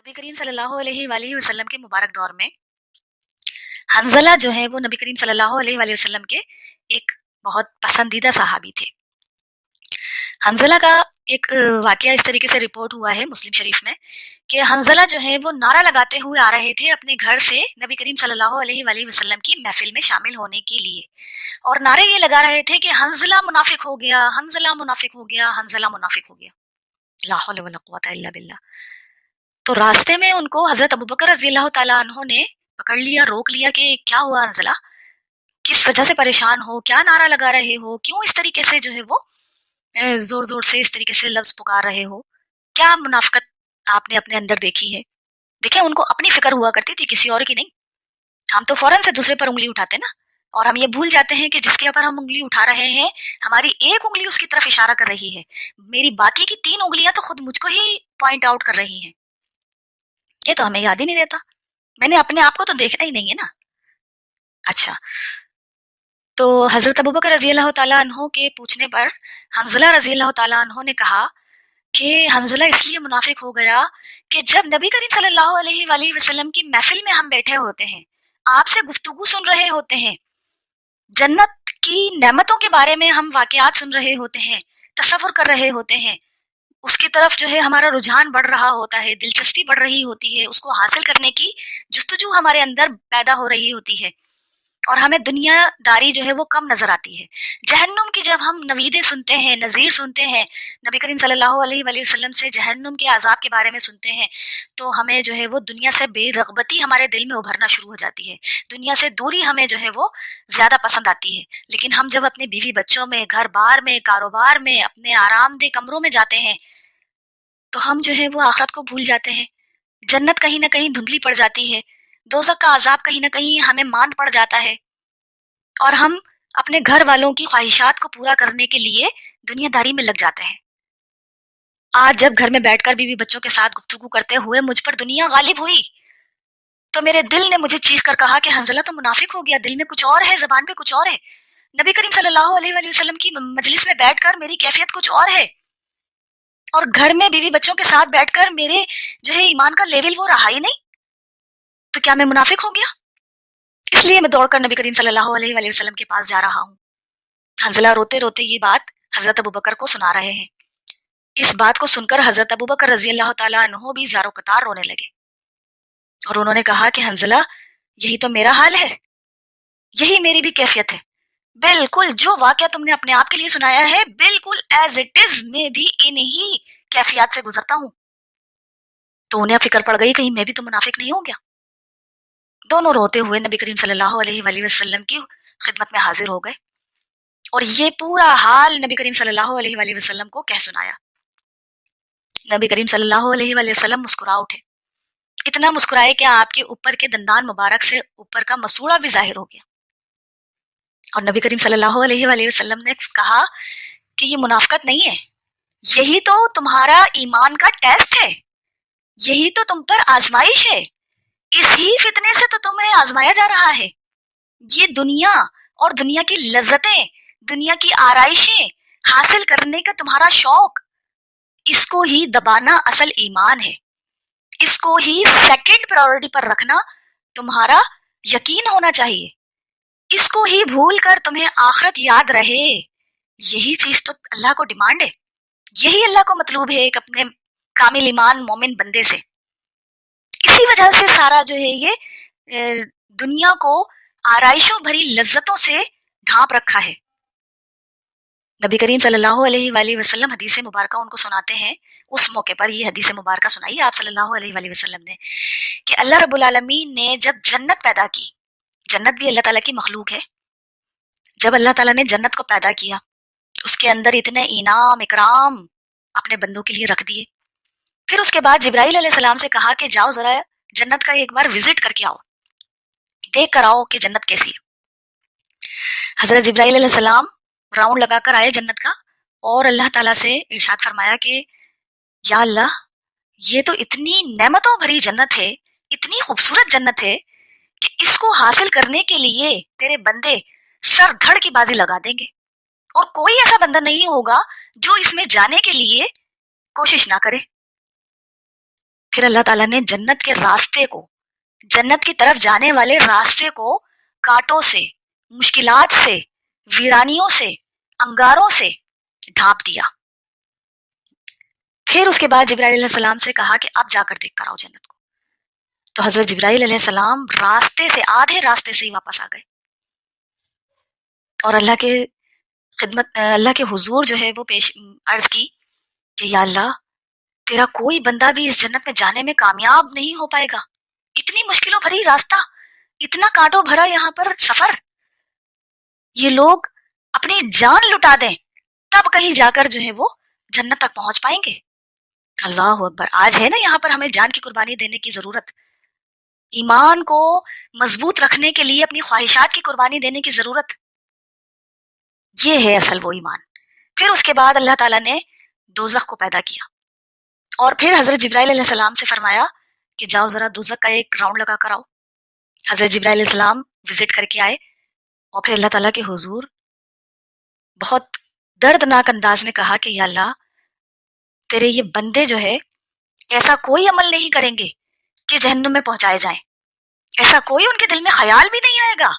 नबी करीम सल्लल्लाहु अलैहि वसल्लम के मुबारक दौर में हंज़ला जो है वो नबी करीम सल्लल्लाहु अलैहि वसल्लम के एक बहुत पसंदीदा सहाबी थे। हंज़ला का एक वाकया इस तरीके से रिपोर्ट हुआ है मुस्लिम शरीफ में कि हंज़ला जो है वो नारा लगाते हुए आ रहे थे अपने घर से नबी करीम सल्लल्लाहु अलैहि वसल्लम की महफिल में शामिल होने के लिए, और नारे ये लगा रहे थे कि हंज़ला मुनाफिक हो गया, हंज़ला मुनाफिक हो गया, हंज़ला मुनाफिक हो गया। ला हौला वला कुव्वता इल्ला बिल्लाह। तो रास्ते में उनको हजरत अबू बकर रज़ियल्लाहु ताला अन्हु ने पकड़ लिया, रोक लिया कि क्या हुआ हंज़ला, किस वजह से परेशान हो, क्या नारा लगा रहे हो, क्यों इस तरीके से जो है वो जोर जोर से इस तरीके से लफ्ज पुकार रहे हो, क्या मुनाफिकत आपने अपने अंदर देखी है। देखिए, उनको अपनी फिक्र हुआ करती थी, किसी और की नहीं। हम तो फौरन से दूसरे पर उंगली उठाते ना, और हम ये भूल जाते हैं कि जिसके ऊपर हम उंगली उठा रहे हैं हमारी एक उंगली उसकी तरफ इशारा कर रही है, मेरी बाकी की 3 उंगलियां तो खुद मुझको ही पॉइंट आउट कर रही हैं। ये तो हमें याद ही नहीं रहता, मैंने अपने आप को तो देखना ही नहीं है ना। अच्छा, तो हजरत अबू बकर रज़ियल्लाहु ताला अन्हु के पूछने पर हंज़ला रज़ियल्लाहु ताला अन्हु ने कहा कि हंज़ला इसलिए मुनाफिक हो गया कि जब नबी करीम सल्लल्लाहु अलैहि वसल्लम की महफिल में हम बैठे होते हैं, आपसे गुफ्तगू सुन रहे होते हैं, जन्नत की नेमतों के बारे में हम वाकयात सुन रहे होते हैं, तसव्वुर कर रहे होते हैं, उसकी तरफ जो है हमारा रुझान बढ़ रहा होता है, दिलचस्पी बढ़ रही होती है, उसको हासिल करने की जुस्तजू हमारे अंदर पैदा हो रही होती है, और हमें दुनियादारी जो है वो कम नजर आती है। जहन्नुम की जब हम नवीदे सुनते हैं, नजीर सुनते हैं, नबी करीम सल्लल्लाहु अलैहि वसल्लम से जहन्नुम के अजाब के बारे में सुनते हैं, तो हमें जो है वो दुनिया से बेरगबती हमारे दिल में उभरना शुरू हो जाती है, दुनिया से दूरी हमें जो है वो ज्यादा पसंद आती है। लेकिन हम जब अपने बीवी बच्चों में, घर बार में, कारोबार में, अपने आरामदेह कमरों में जाते हैं, तो हम जो है वो आखिरत को भूल जाते हैं, जन्नत कहीं ना कहीं धुंधली पड़ जाती है, दोज़ख का अजाब कहीं ना कहीं हमें मांद पड़ जाता है, और हम अपने घर वालों की ख्वाहिशात को पूरा करने के लिए दुनियादारी में लग जाते हैं। आज जब घर में बैठकर बीवी बच्चों के साथ गुफ्तगू करते हुए मुझ पर दुनिया गालिब हुई, तो मेरे दिल ने मुझे चीख कर कहा कि हंज़ला तो मुनाफिक हो गया, दिल में कुछ और है, ज़बान पे कुछ और है। नबी करीम सल्लल्लाहु अलैहि वसल्लम की मजलिस में बैठकर मेरी कैफियत कुछ और है, और घर में बीवी बच्चों के साथ बैठकर मेरे जो है ईमान का लेवल वो रहा ही नहीं, तो क्या मैं मुनाफिक हो गया? इसलिए मैं दौड़कर नबी करीम सल्लल्लाहु अलैहि वसल्लम के पास जा रहा हूँ। हंज़ला रोते रोते ये बात हजरत अबू बकर को सुना रहे हैं। इस बात को सुनकर हजरत अबू बकर रज़ियल्लाहु ताला अन्हु भी ज़ारो कतार रोने लगे, और उन्होंने कहा कि हंज़ला, यही तो मेरा हाल है, यही मेरी भी कैफियत है। बिल्कुल जो वाकया तुमने अपने आप के लिए सुनाया है, बिल्कुल एज इट इज मैं भी इन्हीं कैफियत से गुजरता हूँ। तो उन्हें फिक्र पड़ गई, कहीं मैं भी तो मुनाफिक नहीं हो गया। दोनों रोते हुए नबी करीम सल्लल्लाहु अलैहि वसल्लम की खिदमत में हाजिर हो गए, और ये पूरा हाल नबी करीम सल्लल्लाहु अलैहि वसल्लम को कह सुनाया। नबी करीम सल्लल्लाहु अलैहि वसल्लम मुस्कुरा उठे, इतना मुस्कुराए कि आपके ऊपर के दंदान मुबारक से ऊपर का मसूड़ा भी जाहिर हो गया, और नबी करीम सल्लल्लाहु अलैहि वसल्लम ने कहा कि ये मुनाफिकत नहीं है, यही तो तुम्हारा ईमान का टेस्ट है, यही तो तुम पर आजमाइश है, इसी फितने से तो तुम्हें आजमाया जा रहा है। ये दुनिया और दुनिया की लज्जतें, दुनिया की आराइशें हासिल करने का तुम्हारा शौक, इसको ही दबाना असल ईमान है, इसको ही सेकंड प्रायोरिटी पर रखना तुम्हारा यकीन होना चाहिए, इसको ही भूल कर तुम्हें आखिरत याद रहे, यही चीज तो अल्लाह को डिमांड है, यही अल्लाह को मतलूब है एक अपने कामिल ईमान मोमिन बंदे से। इसी वजह से सारा जो है ये दुनिया को आराइशों भरी लज्जतों से ढांप रखा है। नबी करीम सल्लल्लाहु अलैहि वसल्लम हदीस मुबारका उनको सुनाते हैं, उस मौके पर ये हदीस मुबारका सुनाई आप सल्लल्लाहु अलैहि वसल्लम ने कि अल्लाह रब्बुल आलमीन ने जब जन्नत पैदा की, जन्नत भी अल्लाह ताला की मखलूक है, जब अल्लाह ताला ने जन्नत को पैदा किया, उसके अंदर इतने इनाम इकराम अपने बंदों के लिए रख दिए। फिर उसके बाद जिब्राइल अलैहिस्सलाम से कहा कि जाओ जरा जन्नत का एक बार विजिट करके आओ, देख कर आओ कि जन्नत कैसी है। हजरत जिब्राइल अलैहिस्सलाम राउंड लगाकर आए जन्नत का, और अल्लाह ताला से इरशाद फरमाया कि या अल्लाह, ये तो इतनी नेमतों भरी जन्नत है, इतनी खूबसूरत जन्नत है कि इसको हासिल करने के लिए तेरे बंदे सर धड़ की बाजी लगा देंगे, और कोई ऐसा बंदा नहीं होगा जो इसमें जाने के लिए कोशिश ना करे। پھر اللہ تعالیٰ نے جنت کے راستے کو، جنت کی طرف جانے والے راستے کو کانٹوں سے، مشکلات سے، ویرانیوں سے، انگاروں سے ڈھانپ دیا۔ پھر اس کے بعد جبرائیل علیہ السلام سے کہا کہ آپ جا کر دیکھ کر آؤ جنت کو۔ تو حضرت جبرائیل علیہ السلام راستے سے، آدھے راستے سے ہی واپس آ گئے، اور اللہ کے خدمت، اللہ کے حضور جو ہے وہ پیش عرض کی کہ یا اللہ، تیرا کوئی بندہ بھی اس جنت میں جانے میں کامیاب نہیں ہو پائے گا، اتنی مشکلوں بھری راستہ، اتنا کانٹوں بھرا یہاں پر سفر، یہ لوگ اپنی جان لٹا دیں تب کہیں جا کر جو ہے وہ جنت تک پہنچ پائیں گے۔ اللہ اکبر! آج ہے نا یہاں پر ہمیں جان کی قربانی دینے کی ضرورت، ایمان کو مضبوط رکھنے کے لیے اپنی خواہشات کی قربانی دینے کی ضرورت، یہ ہے اصل وہ ایمان۔ پھر اس کے بعد اللہ تعالیٰ نے دوزخ کو پیدا کیا، اور پھر حضرت جبرائیل علیہ السلام سے فرمایا کہ جاؤ ذرا دوزخ کا ایک راؤنڈ لگا کر آؤ۔ حضرت جبرائیل علیہ السلام وزٹ کر کے آئے، اور پھر اللہ تعالیٰ کے حضور بہت دردناک انداز میں کہا کہ یا اللہ، تیرے یہ بندے جو ہے ایسا کوئی عمل نہیں کریں گے کہ جہنم میں پہنچائے جائیں، ایسا کوئی ان کے دل میں خیال بھی نہیں آئے گا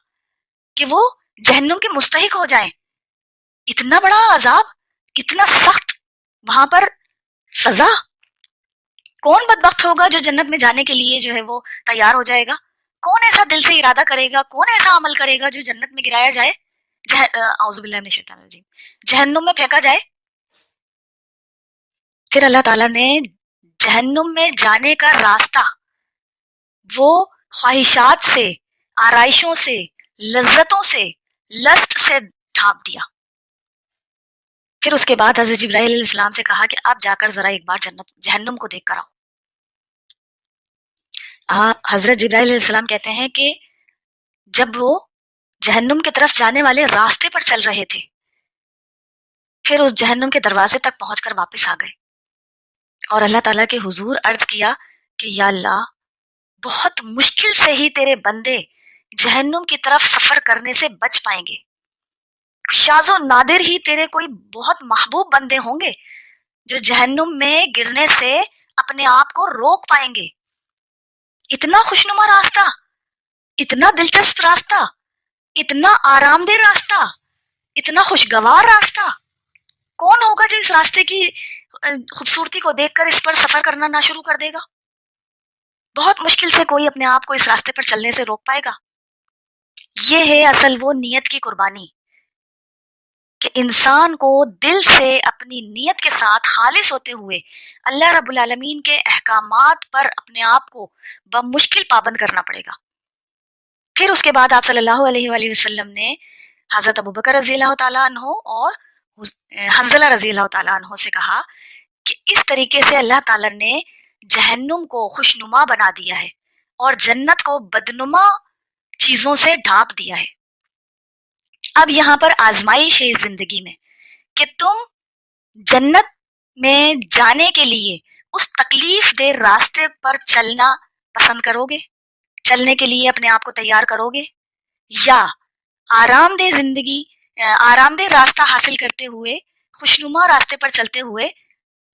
کہ وہ جہنم کے مستحق ہو جائیں۔ اتنا بڑا عذاب، اتنا سخت وہاں پر سزا، کون بدبخت ہوگا جو جنت میں جانے کے لیے جو ہے وہ تیار ہو جائے گا؟ کون ایسا دل سے ارادہ کرے گا، کون ایسا عمل کرے گا جو جنت میں گرایا جائے، اعوذ باللہ من الشیطان الرجیم، جہنم میں پھینکا جائے؟ پھر اللہ تعالیٰ نے جہنم میں جانے کا راستہ وہ خواہشات سے، آرائشوں سے، لذتوں سے، لسٹ سے ڈھانپ دیا۔ پھر اس کے بعد حضرت جبرائیل علیہ السلام سے کہا کہ آپ جا کر ذرا ایک بار جہنم کو دیکھ کر آؤ۔ حضرت جبرائیل علیہ السلام کہتے ہیں کہ جب وہ جہنم کی طرف جانے والے راستے پر چل رہے تھے، پھر اس جہنم کے دروازے تک پہنچ کر واپس آ گئے، اور اللہ تعالیٰ کے حضور عرض کیا کہ یا اللہ، بہت مشکل سے ہی تیرے بندے جہنم کی طرف سفر کرنے سے بچ پائیں گے، شاذ و نادر ہی تیرے کوئی بہت محبوب بندے ہوں گے جو جہنم میں گرنے سے اپنے آپ کو روک پائیں گے۔ اتنا خوشنما راستہ، اتنا دلچسپ راستہ، اتنا آرام دہ راستہ، اتنا خوشگوار راستہ، کون ہوگا جو اس راستے کی خوبصورتی کو دیکھ کر اس پر سفر کرنا نہ شروع کر دے گا؟ بہت مشکل سے کوئی اپنے آپ کو اس راستے پر چلنے سے روک پائے گا۔ یہ ہے اصل وہ نیت کی قربانی، کہ انسان کو دل سے اپنی نیت کے ساتھ خالص ہوتے ہوئے اللہ رب العالمین کے احکامات پر اپنے آپ کو بمشکل پابند کرنا پڑے گا۔ پھر اس کے بعد آپ صلی اللہ علیہ وآلہ وسلم نے حضرت ابوبکر رضی اللہ تعالیٰ عنہ اور حنظلہ رضی اللہ تعالیٰ عنہ سے کہا کہ اس طریقے سے اللہ تعالیٰ نے جہنم کو خوشنما بنا دیا ہے اور جنت کو بدنما چیزوں سے ڈھانپ دیا ہے۔ اب یہاں پر آزمائش ہے اس زندگی میں کہ تم جنت میں جانے کے لیے اس تکلیف دہ راستے پر چلنا پسند کرو گے، چلنے کے لیے اپنے آپ کو تیار کرو گے، یا آرام دہ زندگی، آرام دہ راستہ حاصل کرتے ہوئے، خوشنما راستے پر چلتے ہوئے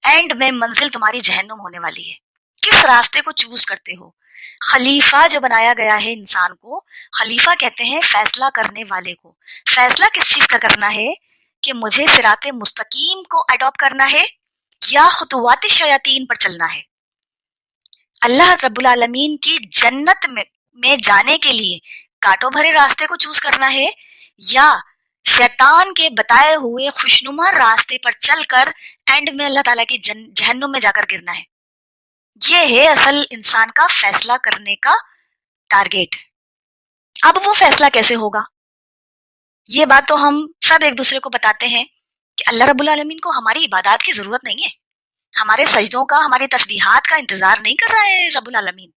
اینڈ میں منزل تمہاری جہنم ہونے والی ہے؟ کس راستے کو چوز کرتے ہو؟ خلیفہ جو بنایا گیا ہے انسان کو، خلیفہ کہتے ہیں فیصلہ کرنے والے کو۔ فیصلہ کس چیز کا کرنا ہے؟ کہ مجھے صراط مستقیم کو اڈاپٹ کرنا ہے یا خطوات شیاطین پر چلنا ہے۔ اللہ رب العالمین کی جنت میں جانے کے لیے کانٹوں بھرے راستے کو چوز کرنا ہے، یا شیطان کے بتائے ہوئے خوشنما راستے پر چل کر اینڈ میں اللہ تعالیٰ کی جہنم میں جا کر گرنا ہے؟ یہ ہے اصل انسان کا فیصلہ کرنے کا ٹارگیٹ۔ اب وہ فیصلہ کیسے ہوگا؟ یہ بات تو ہم سب ایک دوسرے کو بتاتے ہیں کہ اللہ رب العالمین کو ہماری عبادات کی ضرورت نہیں ہے، ہمارے سجدوں کا، ہماری تسبیحات کا انتظار نہیں کر رہا ہے رب العالمین۔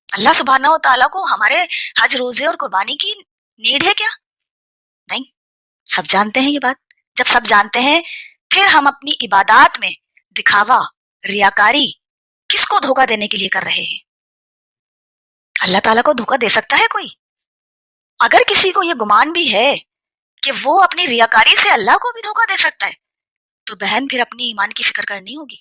اللہ سبحانہ و تعالیٰ کو ہمارے حج، روزے اور قربانی کی نیڈ ہے کیا؟ نہیں، سب جانتے ہیں یہ بات۔ جب سب جانتے ہیں، پھر ہم اپنی عبادات میں دکھاوا، ریاکاری کس کو دھوکہ دینے کے لیے کر رہے ہیں؟ اللہ تعالیٰ کو دھوکہ دے سکتا ہے کوئی؟ اگر کسی کو یہ گمان بھی ہے کہ وہ اپنی ریاکاری سے اللہ کو بھی دھوکہ دے سکتا ہے، تو بہن پھر اپنی ایمان کی فکر کرنی ہوگی۔